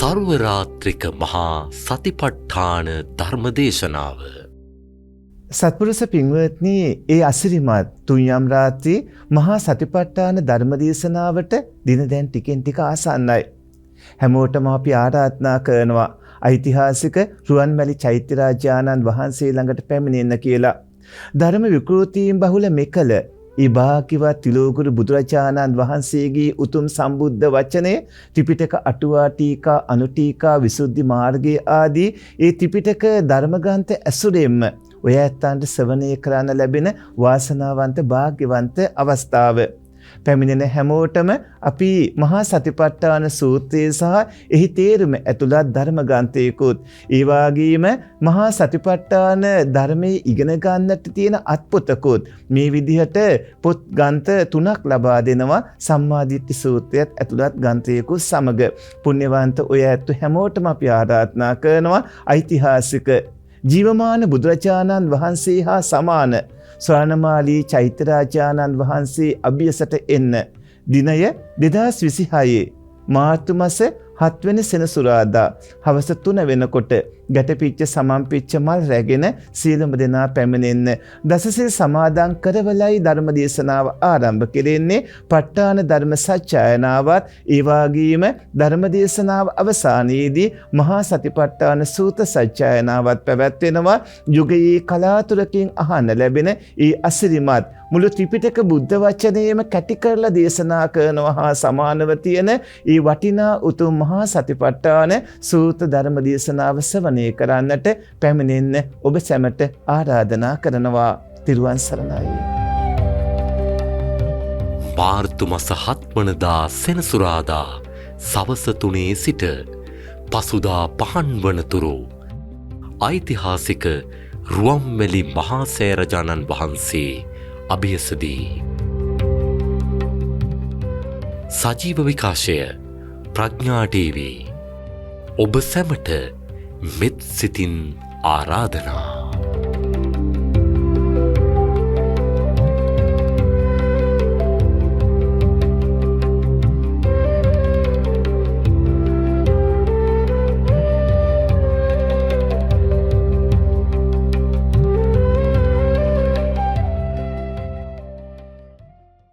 සර්වරාත්‍රික මහා සතිපට්ඨාන ධර්මදේශනාව. සත්පුරුෂ පින්වත්නි, ඒ අසිරිමත් තුන්යම් රාත්‍රී මහා සතිපට්ඨාන ධර්මදේශනාවට දින දැන් ටිකෙන් ටික ආසන්නයි. හැමෝටම අපි ආරාධනා කරනවා ඓතිහාසික රුවන්මැලි චෛත්‍යරාජානන් වහන්සේ ළඟට පැමිණෙන්න කියලා. ධර්ම විකෘතීන් බහුල මෙකල ඒ භාග්‍යවත් තිලෝගුරු බුදුරජාණන් වහන්සේගේ උතුම් සම්බුද්ධ වචනය ත්‍රිපිටක අටුවා ටීකා අනුටීකා විසුද්ධි මාර්ගය ආදී ඒ ත්‍රිපිටක ධර්මග්‍රන්ථ ඇසුරෙන්ම ඔය ඇත්තන්ට ශ්‍රවණය කරන්න ලැබෙන වාසනාවන්ත භාග්‍යවන්ත අවස්ථාව. පැමිණෙන හැමෝටම අපි මහා සතිපට්ඨාන සූත්‍රය සහ එහි තේරුම ඇතුළත් ධර්ම ග්‍රන්ථයකුත් ඒ වගේම මහා සතිපට්ඨාන ධර්මයේ ඉගෙන ගන්නට තියෙන අත්පොතකුත් මේ විදිහට පොත් ග්‍රන්ථ 3ක් ලබා දෙනවා සම්මාදිට්ඨි සූත්‍රයත් ඇතුළත් ග්‍රන්ථයකුත් සමග. පුණ්‍යවන්ත ඔය ඇත්තු හැමෝටම අපි ආරාධනා කරනවා ඓතිහාසික ජීවමාන බුදුරජාණන් වහන්සේ හා සමාන ස්වර්ණමාලී චෛත්‍යරාජානන් වහන්සේ අභියසට එන්න. දිනය 2026 මාර්තු මාස 7 වෙනි සෙනසුරාදා හවස 3 වෙනකොට ගැටපිච්ච සමම්පිච්ච මල් රැගෙන සීලම දෙනා පැමිණෙන්න. දසසිල් සමාදන් කරවලයි ධර්ම දේශනාව ආරම්භ කෙරෙන්නේ. ප ဋ ාණ ධර්ම සත්‍යයනාවත් ඒ වගේම ධර්ම දේශනාව අවසානයේදී මහා සතිපට්ඨාන සූත්‍ර සත්‍යයනාවත් පැවැත්වෙනවා. යුගයේ කලාතුරකින් අහන්න ලැබෙන ඒ අසිරිමත් මුළු ත්‍රිපිටක බුද්ධ වචනයේම කැටි කරලා දේශනා කරනවා හා සමානව තියෙන ඒ වටිනා උතුම් මහා සතිපට්ඨාන සූත්‍ර ධර්ම දේශනාව ශ්‍රවණය කරන්නට පැමිණෙන්න ඔබ සැමට ආරාධනා කරනවා. තිරුවන් සරණයි. මාර්තු මාස 7 වනදා සෙනසුරාදා සවස 3 සිට පසුදා 5 වනතුරු ඓතිහාසික රුවන්මැලි මහා සෑරජානන් වහන්සේ අභියසදී සජීව විකාශය ප්‍රඥා ටීවී ඔබ සැමට මෙත් සිතින් ආරාධනා.